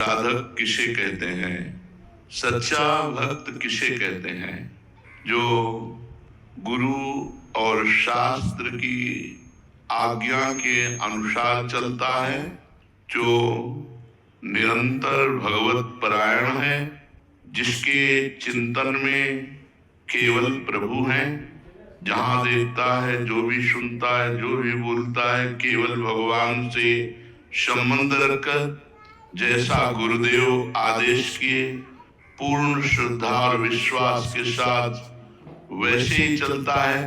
साधक किसे कहते हैं, सच्चा भक्त किसे कहते हैं? जो गुरु और शास्त्र की आज्ञा के अनुसार चलता है, जो निरंतर भगवत परायण है, जिसके चिंतन में केवल प्रभु हैं, जहां देखता है, जो भी सुनता है, जो भी बोलता है, केवल भगवान से संबंध रखकर जैसा गुरुदेव आदेश किए पूर्ण श्रद्धा और विश्वास के साथ वैसे ही चलता है,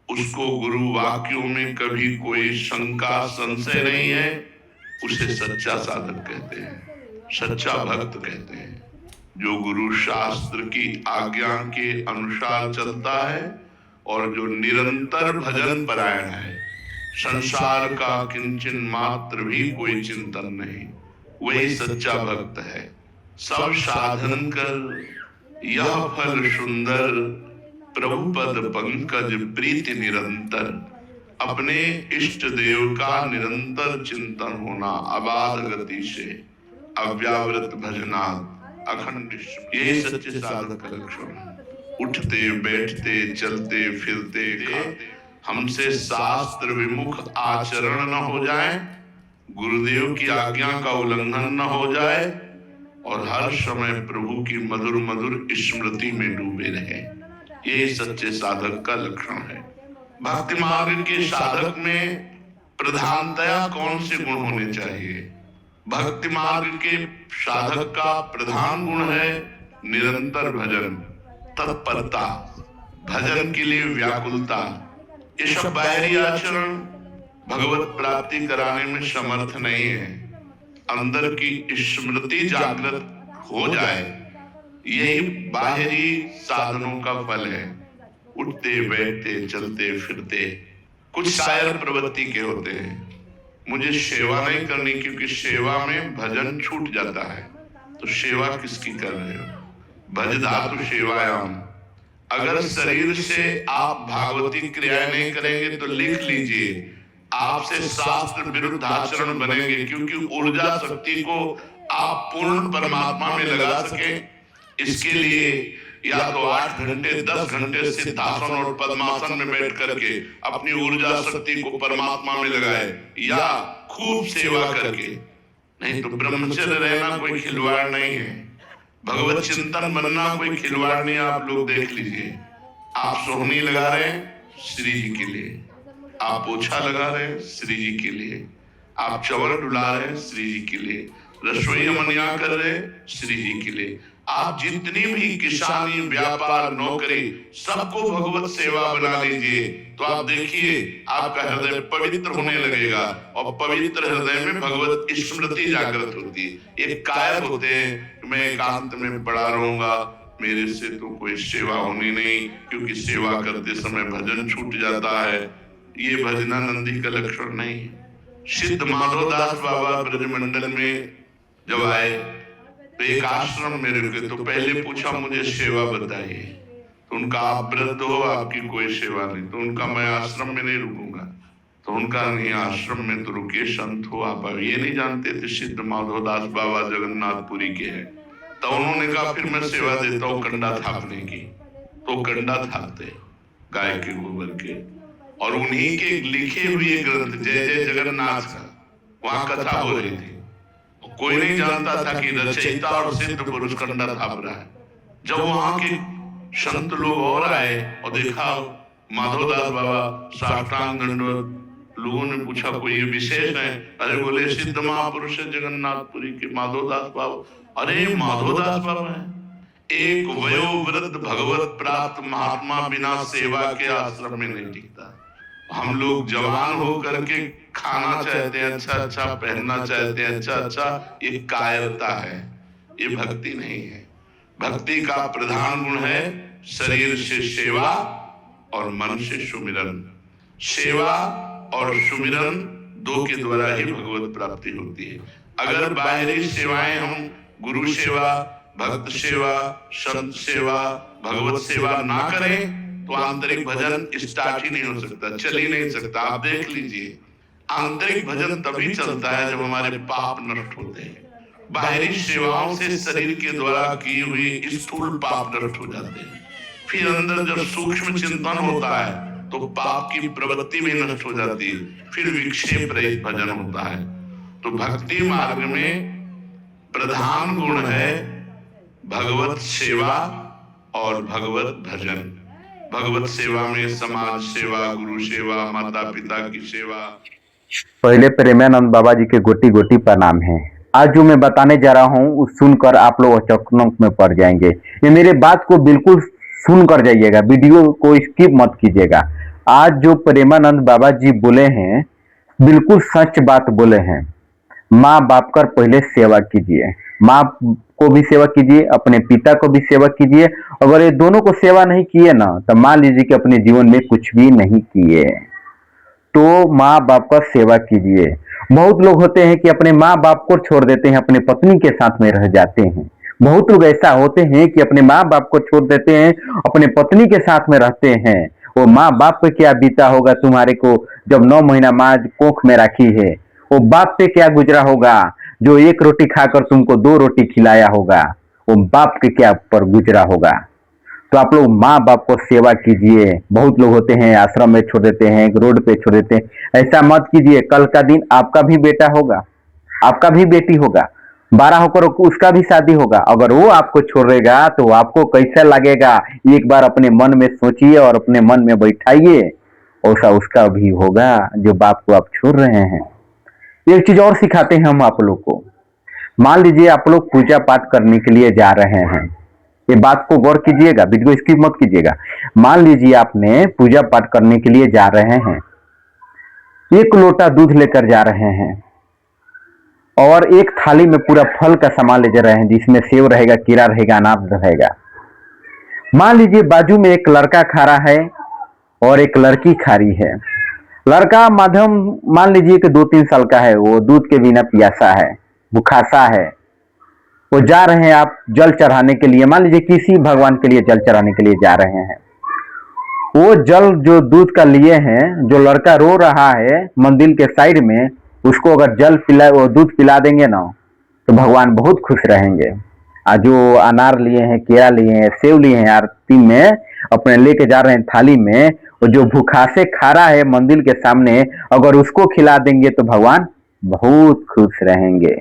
उसको गुरु वाक्यों में कभी कोई शंका संशय नहीं है, उसे सच्चा साधक कहते हैं, सच्चा भक्त कहते हैं। जो गुरु शास्त्र की आज्ञा के अनुसार चलता है और जो निरंतर भजन परायण है, संसार का किंचन मात्र भी कोई चिंतन नहीं, वही सच्चा भक्त है। सब साधन कर यह फल सुंदर, प्रभु पद पंकज प्रीति निरंतर। अपने इष्ट देव का निरंतर चिंतन होना अबाध गति से, अव्यावृत भजना, अखंड, यही सच्चे साधक का लक्षण है। उठते बैठते चलते फिरते खाते हमसे शास्त्र विमुख आचरण न हो जाए, गुरुदेव की आज्ञा का उल्लंघन न हो जाए और हर समय प्रभु की मधुर मधुर स्मृति में डूबे रहे, ये सच्चे साधक का लक्षण है। भक्ति मार्ग के साधक में प्रधानतया कौन से गुण होने चाहिए? भक्ति मार्ग के साधक का प्रधान गुण है निरंतर भजन, तत्परता, भजन के लिए व्याकुलता। ये सब बाहरी आचरण भगवत प्राप्ति कराने में समर्थ नहीं है। अंदर की स्मृति जागृत हो जाए, यही बाहरी साधनों का फल है। उठते बैठते चलते फिरते कुछ शायर प्रवृत्ति के होते हैं, मुझे सेवा नहीं करनी क्योंकि सेवा में भजन छूट जाता है। तो सेवा किसकी कर रहे हो? भज धातु सेवायाम। अगर शरीर से आप भागवती क्रियाएं नहीं करेंगे तो लिख लीजिए, आपसे शास्त्र विरुद्ध आचरण बनेंगे, क्योंकि ऊर्जा शक्ति को आप पूर्ण परमात्मा में लगा सके, इसके लिए या तो 8 घंटे 10 घंटे सिद्धासन और पद्मासन में बैठ करके अपनी ऊर्जा शक्ति को परमात्मा में लगाए, या खूब सेवा करके। नहीं तो ब्रह्मचर्य रहना कोई खिलवाड़ नहीं है, भगवत चिंतन बनना कोई खिलवाड़ नहीं। आप लोग देख लीजिए, आप सोहनी लगा रहे हैं श्री जी के लिए, आप पोछा लगा रहे हैं श्री जी के लिए, आप चवर डुला रहे हैं श्री जी के लिए, रसोई मनिया कर रहे हैं श्री जी के लिए। आप जितनी भी किसानी, व्यापार, नौकरी, सबको भगवत सेवा बना लीजिए, तो आप देखिए आपका हृदय पवित्र होने लगेगा और पवित्र हृदय में भगवत स्मृति जागृत होती है। एक कायर होते हैं, मैं एकांत में पड़ा रहूंगा, मेरे से तो कोई सेवा होनी नहीं क्योंकि सेवा करते समय भजन छूट जाता है। ये भजनानंदी का लक्षण नहीं है। सिद्ध माधवदास बाबा ब्रजमंडल में जब आए तो एक आश्रम में रुके, तो पहले पूछा मुझे सेवा बताइए, तो उनका आप वृद्ध हो, आपकी कोई सेवा नहीं। तो उनका मैं आश्रम में नहीं रुकूंगा। तो उनका नहीं, आश्रम में तो रुके, संत हो आप। अब ये नहीं जानते थे सिद्ध माधवदास बाबा जगन्नाथपुरी के हैं। तो उन्होंने कहा फिर मैं सेवा देता हूँ कंडा थापने की। तो कंडा थापते गाय के गोबर के, और उन्हीं के लिखे हुए ग्रंथ जय जय जगन्नाथ का वहां कथा हो रही थी। कोई नहीं जानता था कि रचयिता और सिद्ध पुरुष कंडा थाप रहा है। जब वहां के संत लोग और आए और देखा माधवदास बाबा साष्टांग दंडवत, लोगों ने पूछा कोई ये विशेष है? अरे बोले सिद्ध महापुरुष है जगन्नाथपुरी के माधवदास बाबा। अरे माधवदास बाबा है। एक वयोवृद्ध भगवत प्राप्त महात्मा बिना सेवा के आश्रम में नहीं टिकता। हम लोग जवान हो करके खाना चाहते हैं अच्छा अच्छा, पहनना चाहते हैं अच्छा अच्छा, ये कायरता है, ये भक्ति नहीं है। भक्ति का प्रधान गुण है शरीर से सेवा और मन से सुमिरन। सेवा और सुमिरन दो के द्वारा ही भगवत प्राप्ति होती है। अगर बाहरी सेवाएं हम गुरु सेवा, भक्त सेवा, संत सेवा, भगवत सेवा ना करें तो आंतरिक भजन स्टार्ट ही नहीं हो सकता, चल ही नहीं सकता। आप देख लीजिए, आंतरिक भजन तभी चलता है जब हमारे पाप नष्ट होते हैं। बाहरी सेवाओं से शरीर के द्वारा की हुई स्थूल पाप नष्ट हो जाते हैं। फिर अंदर जब सूक्ष्म चिंतन होता है तो पाप की प्रवृत्ति भी नष्ट हो जाती है, फिर विक्षेप रहित भजन होता है। तो भक्ति मार्ग में प्रधान गुण है भगवत सेवा और भगवत भजन। भगवत सेवा में समाज सेवा, गुरु सेवा, माता पिता की सेवा। पहले प्रेमानंद बाबा जी के गोटी गोटी प्रणाम है। आज जो मैं बताने जा रहा हूँ उस सुनकर आप लोग अचकनक में पड़ जाएंगे। ये मेरे बात को बिल्कुल सुन कर जाइएगा, वीडियो को स्किप मत कीजिएगा। आज जो प्रेमानंद बाबा जी बोले हैं बिल्कुल सच बात बोले हैं। माँ बाप कर पहले सेवा कीजिए, माँ को भी सेवा कीजिए, अपने पिता को भी सेवा कीजिए। अगर ये दोनों को सेवा नहीं किए ना तो मान लीजिए कि अपने जीवन में कुछ भी नहीं किए। तो माँ बाप का सेवा कीजिए। बहुत लोग होते हैं कि अपने माँ बाप को छोड़ देते हैं, अपने पत्नी के साथ में रह जाते हैं। बहुत लोग ऐसा होते हैं कि अपने माँ बाप को छोड़ देते हैं, अपने पत्नी के साथ में रहते हैं। वो माँ बाप पे क्या बीता होगा तुम्हारे को, जब 9 महीना माँ कोख में रखी है। वो बाप पे क्या गुजरा होगा जो 1 रोटी खाकर तुमको 2 रोटी खिलाया होगा। वो बाप के क्या पर गुजरा होगा। तो आप लोग माँ बाप को सेवा कीजिए। बहुत लोग होते हैं आश्रम में छोड़ देते हैं, रोड पे छोड़ देते हैं। ऐसा मत कीजिए। कल का दिन आपका भी बेटा होगा, आपका भी बेटी होगा, 12 होकर उसका भी शादी होगा। अगर वो आपको छोड़ेगा तो आपको कैसा लगेगा, एक बार अपने मन में सोचिए और अपने मन में बैठाइए। ऐसा उसका भी होगा जो बाप को आप छोड़ रहे हैं। एक चीज और सिखाते हैं हम आप लोग को। मान लीजिए आप लोग पूजा पाठ करने के लिए जा रहे हैं, ये बात को गौर कीजिएगा, वीडियो स्किप मत कीजिएगा। मान लीजिए आपने पूजा पाठ करने के लिए जा रहे हैं, 1 लोटा दूध लेकर जा रहे हैं और एक थाली में पूरा फल का सामान ले जा रहे हैं, जिसमें सेव रहेगा, केला रहेगा, अनार रहेगा। मान लीजिए बाजू में एक लड़का खड़ा है और एक लड़की खड़ी है। लड़का मध्यम मान लीजिए कि 2-3 साल का है, वो दूध के बिना प्यासा है, भूखासा है। वो जा रहे हैं आप जल चढ़ाने के लिए, मान लीजिए किसी भगवान के लिए जल चढ़ाने के लिए जा रहे हैं। वो जल जो दूध का लिए हैं, जो लड़का रो रहा है मंदिर के साइड में, उसको अगर जल पिला, वो दूध पिला देंगे ना तो भगवान बहुत खुश रहेंगे। जो अनार लिए हैं, केला लिए हैं, सेव लिए हैं, आरती में अपने लेके जा रहे हैं थाली में, और जो भूखा से खड़ा है मंदिर के सामने, अगर उसको खिला देंगे तो भगवान बहुत खुश रहेंगे।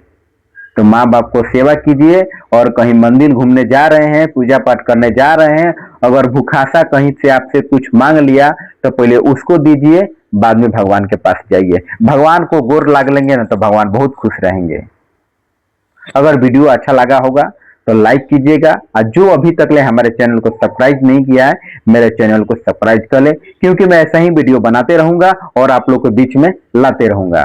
तो माँ बाप को सेवा कीजिए। और कहीं मंदिर घूमने जा रहे हैं, पूजा पाठ करने जा रहे हैं, अगर भूखासा कहीं से आपसे कुछ मांग लिया तो पहले उसको दीजिए, बाद में भगवान के पास जाइए। भगवान को गोर लाग लेंगे ना तो भगवान बहुत खुश रहेंगे। अगर वीडियो अच्छा लगा होगा तो लाइक कीजिएगा, और जो अभी तक ले हमारे चैनल को सब्सक्राइब नहीं किया है, मेरे चैनल को सब्सक्राइब कर ले, क्योंकि मैं ऐसा ही वीडियो बनाते रहूंगा और आप लोग के बीच में लाते रहूंगा।